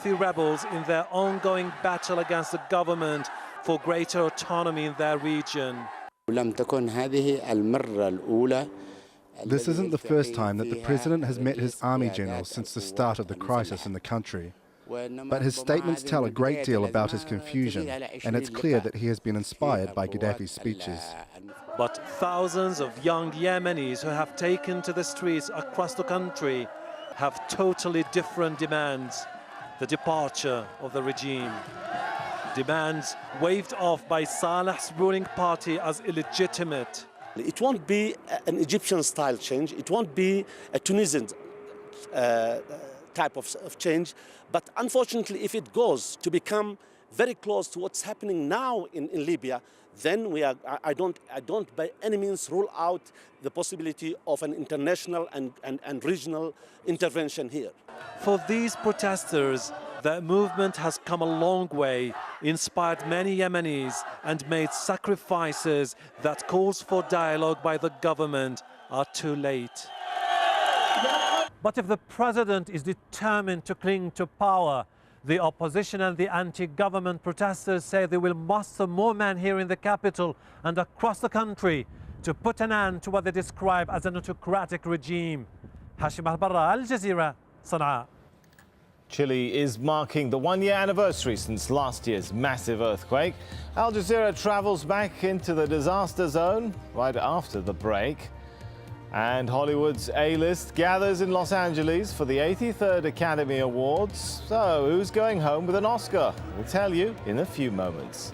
Gaddafi rebels in their ongoing battle against the government for greater autonomy in their region. This isn't the first time that the president has met his army generals since the start of the crisis in the country. But his statements tell a great deal about his confusion, and it's clear that he has been inspired by Gaddafi's speeches. But thousands of young Yemenis who have taken to the streets across the country have totally different demands. The departure of the regime. Demands waved off by Saleh's ruling party as illegitimate. It won't be an Egyptian-style change. It won't be a Tunisian type of change. But unfortunately, if it goes to become very close to what's happening now in Libya, then I don't by any means rule out the possibility of an international and regional intervention here. For these protesters, the movement has come a long way, inspired many Yemenis and made sacrifices that calls for dialogue by the government are too late. But if the president is determined to cling to power, the opposition and the anti-government protesters say they will muster more men here in the capital and across the country to put an end to what they describe as an autocratic regime. Hashim Al-Barra, AlJazeera, Sana'a. Chile is marking the one-year anniversary since last year's massive earthquake. Al Jazeera travels back into the disaster zone right after the break. And Hollywood's A-list gathers in Los Angeles for the 83rd Academy Awards. So who's going home with an Oscar? We'll tell you in a few moments.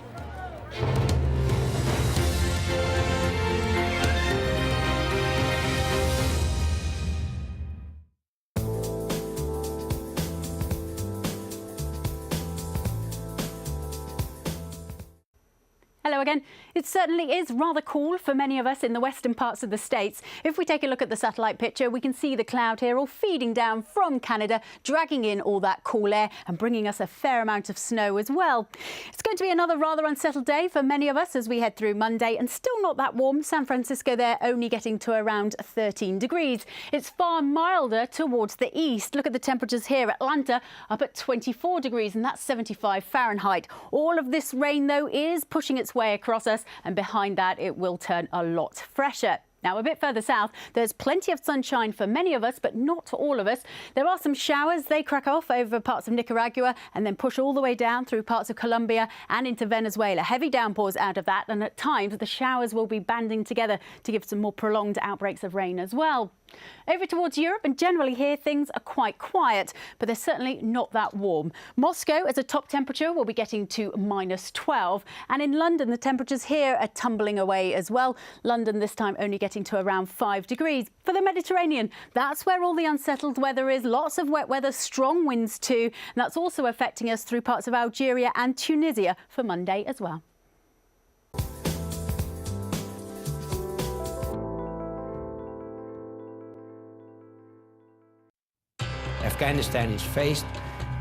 Hello again. It certainly is rather cool for many of us in the western parts of the States. If we take a look at the satellite picture, we can see the cloud here all feeding down from Canada, dragging in all that cool air and bringing us a fair amount of snow as well. It's going to be another rather unsettled day for many of us as we head through Monday, and still not that warm. San Francisco there only getting to around 13 degrees. It's far milder towards the east. Look at the temperatures here. Atlanta up at 24 degrees, and that's 75 Fahrenheit. All of this rain, though, is pushing its way across us, and behind that it will turn a lot fresher. Now, a bit further south, there's plenty of sunshine for many of us, but not all of us. There are some showers. They crack off over parts of Nicaragua and then push all the way down through parts of Colombia and into Venezuela. Heavy downpours out of that, and at times the showers will be banding together to give some more prolonged outbreaks of rain as well. Over towards Europe, and generally here things are quite quiet, but they're certainly not that warm. Moscow, as a top temperature, will be getting to -12, and in London the temperatures here are tumbling away as well. London this time only getting to around 5 degrees. For the Mediterranean, that's where all the unsettled weather is. Lots of wet weather, strong winds too, and that's also affecting us through parts of Algeria and Tunisia for Monday as well. Afghanistan is faced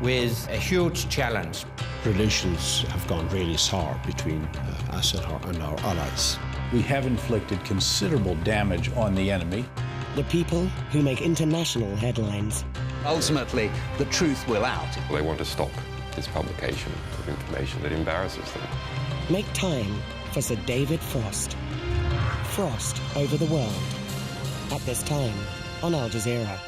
with a huge challenge. Relations have gone really sour between us and our allies. We have inflicted considerable damage on the enemy. The people who make international headlines. Ultimately, the truth will out. They want to stop this publication of information that embarrasses them. Make time for Sir David Frost. Frost over the world. At this time on Al Jazeera.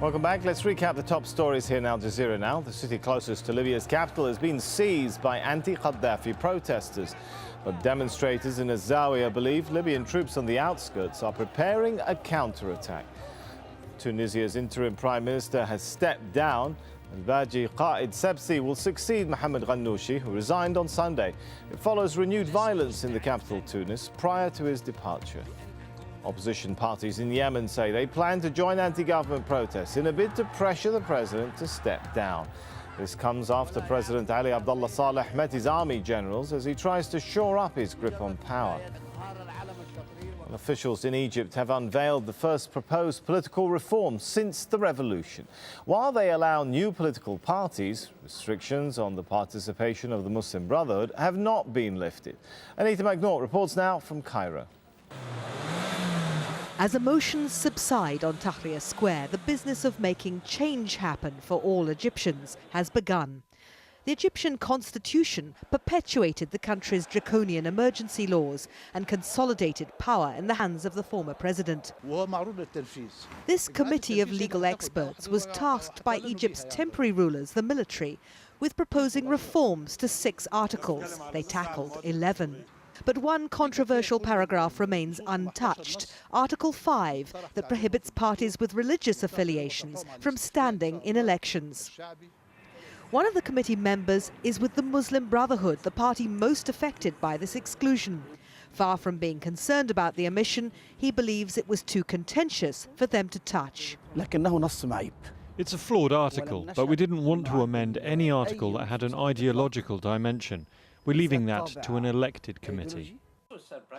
Welcome back. Let's recap the top stories here in Al Jazeera now. The city closest to Libya's capital has been seized by anti-Gaddafi protesters. But demonstrators in a Zawiya believe Libyan troops on the outskirts are preparing a counterattack. Tunisia's interim prime minister has stepped down, and Baji Qaid Sebsi will succeed Mohamed Ghannouchi, who resigned on Sunday. It follows renewed violence in the capital, Tunis, prior to his departure. Opposition parties in Yemen say they plan to join anti-government protests in a bid to pressure the president to step down. This comes after President Ali Abdullah Saleh met his army generals as he tries to shore up his grip on power. And officials in Egypt have unveiled the first proposed political reform since the revolution. While they allow new political parties, restrictions on the participation of the Muslim Brotherhood have not been lifted. Anita McNaught reports now from Cairo. As emotions subside on Tahrir Square, the business of making change happen for all Egyptians has begun. The Egyptian constitution perpetuated the country's draconian emergency laws and consolidated power in the hands of the former president. This committee of legal experts was tasked by Egypt's temporary rulers, the military, with proposing reforms to 6 articles. They tackled 11. But one controversial paragraph remains untouched, Article 5, that prohibits parties with religious affiliations from standing in elections. One of the committee members is with the Muslim Brotherhood, the party most affected by this exclusion. Far from being concerned about the omission, he believes it was too contentious for them to touch. It's a flawed article, but we didn't want to amend any article that had an ideological dimension. We're leaving that to an elected committee.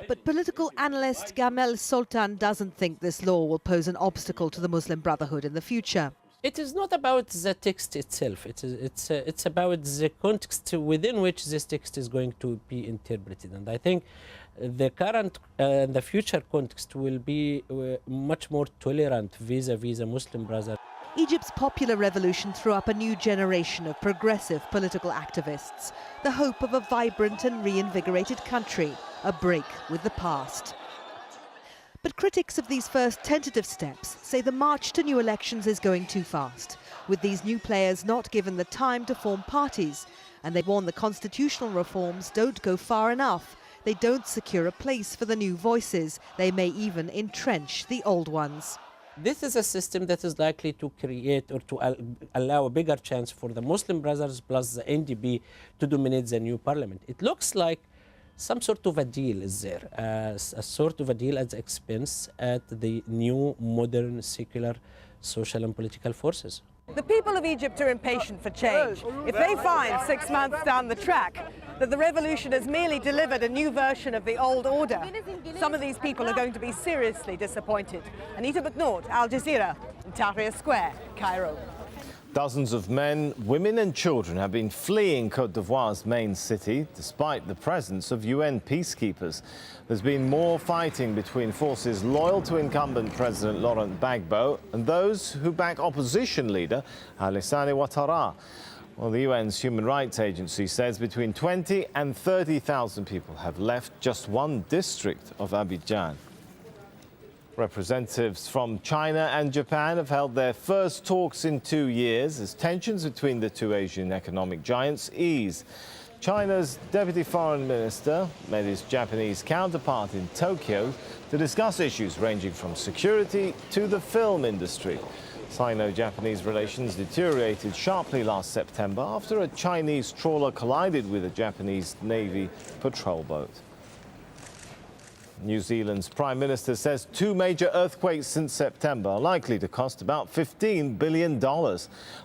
But political analyst Gamel Sultan doesn't think this law will pose an obstacle to the Muslim Brotherhood in the future. It is not about the text itself. It's about the context within which this text is going to be interpreted. And I think the current and the future context will be much more tolerant vis-à-vis the Muslim Brotherhood. Egypt's popular revolution threw up a new generation of progressive political activists, the hope of a vibrant and reinvigorated country, a break with the past. But critics of these first tentative steps say the march to new elections is going too fast, with these new players not given the time to form parties, and they warn the constitutional reforms don't go far enough. They don't secure a place for the new voices. They may even entrench the old ones. This is a system that is likely to create or to allow a bigger chance for the Muslim Brothers plus the NDP to dominate the new parliament. It looks like some sort of a deal is there, a sort of a deal at the expense at the new, modern, secular, social and political forces. The people of Egypt are impatient for change. If they find 6 months down the track that the revolution has merely delivered a new version of the old order, some of these people are going to be seriously disappointed. Anita McNaught, Al Jazeera, in Tahrir Square, Cairo. Dozens of men, women and children have been fleeing Côte d'Ivoire's main city despite the presence of UN peacekeepers. There's been more fighting between forces loyal to incumbent President Laurent Gbagbo and those who back opposition leader Alassane Ouattara. Well, the UN's Human Rights Agency says between 20 and 30,000 people have left just one district of Abidjan. Representatives from China and Japan have held their first talks in 2 years as tensions between the two Asian economic giants ease. China's Deputy Foreign Minister met his Japanese counterpart in Tokyo to discuss issues ranging from security to the film industry. Sino-Japanese relations deteriorated sharply last September after a Chinese trawler collided with a Japanese Navy patrol boat. New Zealand's Prime Minister says 2 major earthquakes since September are likely to cost about $15 billion.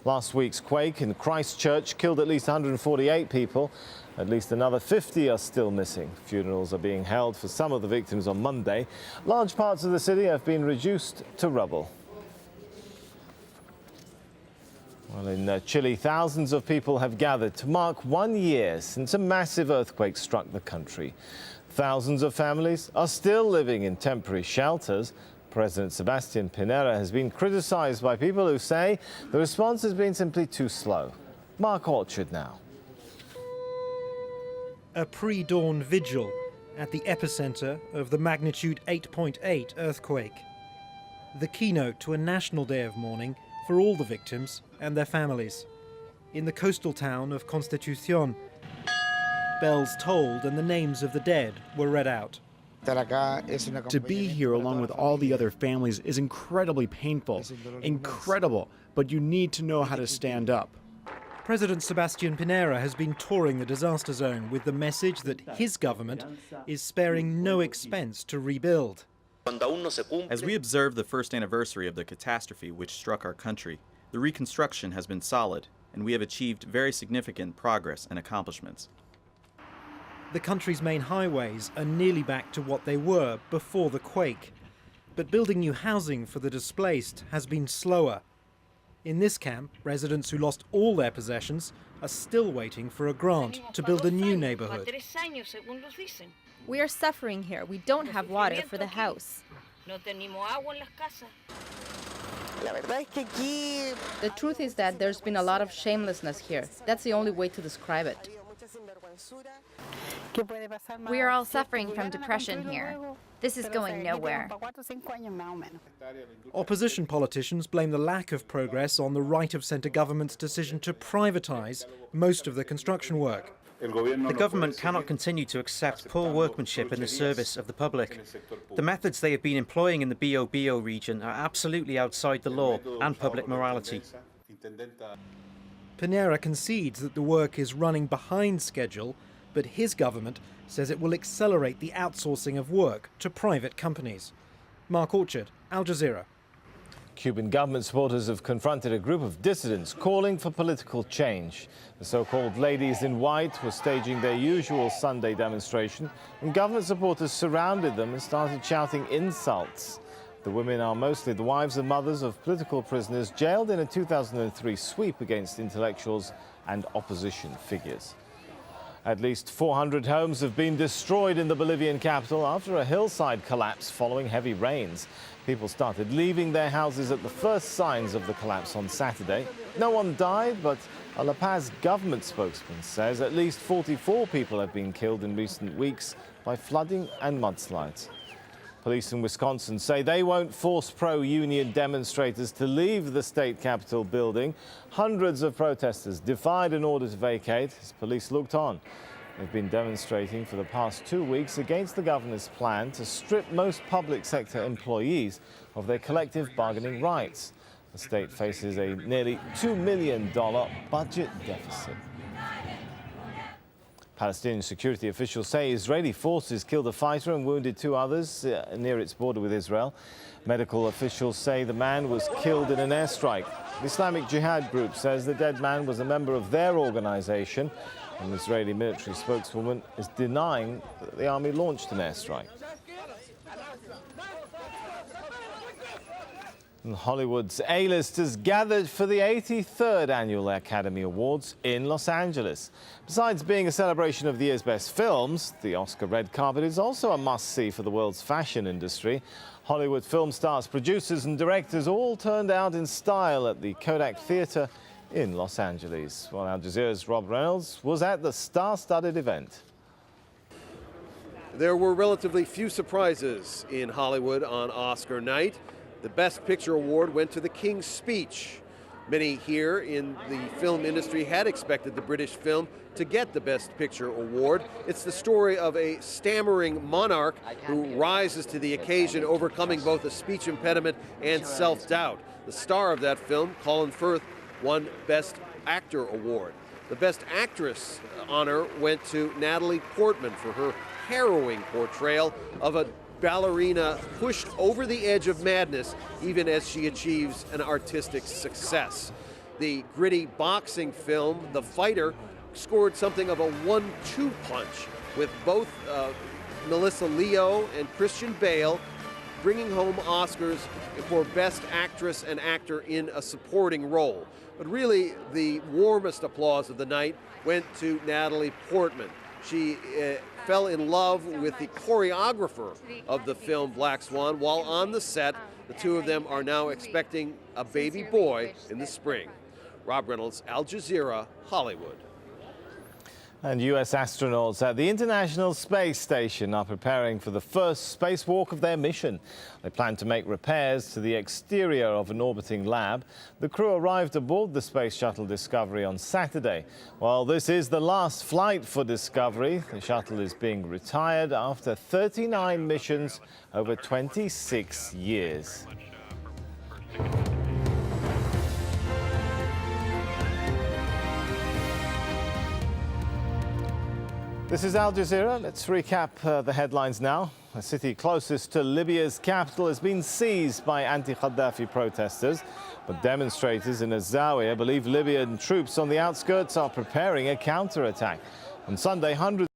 Last week's quake in Christchurch killed at least 148 people. At least another 50 are still missing. Funerals are being held for some of the victims on Monday. Large parts of the city have been reduced to rubble. Well, in Chile, thousands of people have gathered to mark 1 year since a massive earthquake struck the country. Thousands of families are still living in temporary shelters. President Sebastián Pinera has been criticized by people who say the response has been simply too slow. Mark Orchard now. A pre-dawn vigil at the epicenter of the magnitude 8.8 earthquake. The keynote to a national day of mourning for all the victims and their families. In the coastal town of Constitución, bells tolled and the names of the dead were read out. To be here along with all the other families is incredibly painful. Incredible, but you need to know how to stand up. President Sebastián Pinera has been touring the disaster zone with the message that his government is sparing no expense to rebuild. As we observe the first anniversary of the catastrophe which struck our country, the reconstruction has been solid. and we have achieved very significant progress and accomplishments. The country's main highways are nearly back to what they were before the quake. But building new housing for the displaced has been slower. In this camp, residents who lost all their possessions are still waiting for a grant to build a new neighborhood. We are suffering here. We don't have water for the house. The truth is that there's been a lot of shamelessness here. That's the only way to describe it. We are all suffering from depression here. This is going nowhere. Opposition politicians blame the lack of progress on the right-of-centre government's decision to privatise most of the construction work. The government cannot continue to accept poor workmanship in the service of the public. The methods they have been employing in the BO region are absolutely outside the law and public morality. Pinera concedes that the work is running behind schedule, but his government says it will accelerate the outsourcing of work to private companies. Mark Orchard, Al Jazeera. Cuban government supporters have confronted a group of dissidents calling for political change. The so-called Ladies in White were staging their usual Sunday demonstration when government supporters surrounded them and started shouting insults. The women are mostly the wives and mothers of political prisoners jailed in a 2003 sweep against intellectuals and opposition figures. At least 400 homes have been destroyed in the Bolivian capital after a hillside collapse following heavy rains. People started leaving their houses at the first signs of the collapse on Saturday. No one died, but a La Paz government spokesman says at least 44 people have been killed in recent weeks by flooding and mudslides. Police in Wisconsin say they won't force pro-union demonstrators to leave the state capitol building. Hundreds of protesters defied an order to vacate as police looked on. They've been demonstrating for the past 2 weeks against the governor's plan to strip most public sector employees of their collective bargaining rights. The state faces a nearly $2 million budget deficit. Palestinian security officials say Israeli forces killed a fighter and wounded 2 others near its border with Israel. Medical officials say the man was killed in an airstrike. The Islamic Jihad group says the dead man was a member of their organization. An Israeli military spokeswoman is denying that the army launched an airstrike. And Hollywood's A-listers gathered for the 83rd Annual Academy Awards in Los Angeles. Besides being a celebration of the year's best films, the Oscar red carpet is also a must-see for the world's fashion industry. Hollywood film stars, producers and directors all turned out in style at the Kodak Theatre in Los Angeles. While Al Jazeera's Rob Reynolds was at the star-studded event. There were relatively few surprises in Hollywood on Oscar night. The Best Picture award went to The King's Speech. Many here in the film industry had expected the British film to get the Best Picture award. It's the story of a stammering monarch who rises to the occasion, overcoming both a speech impediment and self-doubt. The star of that film, Colin Firth, won Best Actor award. The Best Actress honor went to Natalie Portman for her harrowing portrayal of a ballerina pushed over the edge of madness even as she achieves an artistic success. The gritty boxing film, The Fighter, scored something of a 1-2 punch with both Melissa Leo and Christian Bale bringing home Oscars for Best Actress and Actor in a supporting role. But really, the warmest applause of the night went to Natalie Portman. She fell in love with the choreographer of the film Black Swan while on the set. The two of them are now expecting a baby boy in the spring. Rob Reynolds, Al Jazeera, Hollywood. And U.S. astronauts at the International Space Station are preparing for the first spacewalk of their mission. They plan to make repairs to the exterior of an orbiting lab. The crew arrived aboard the Space Shuttle Discovery on Saturday. While this is the last flight for Discovery, the shuttle is being retired after 39 missions over 26 years. This is Al Jazeera. Let's recap the headlines now. the city closest to Libya's capital, has been seized by anti-Gaddafi protesters. But demonstrators in AlJazeera believe Libyan troops on the outskirts are preparing a counterattack. On Sunday, hundreds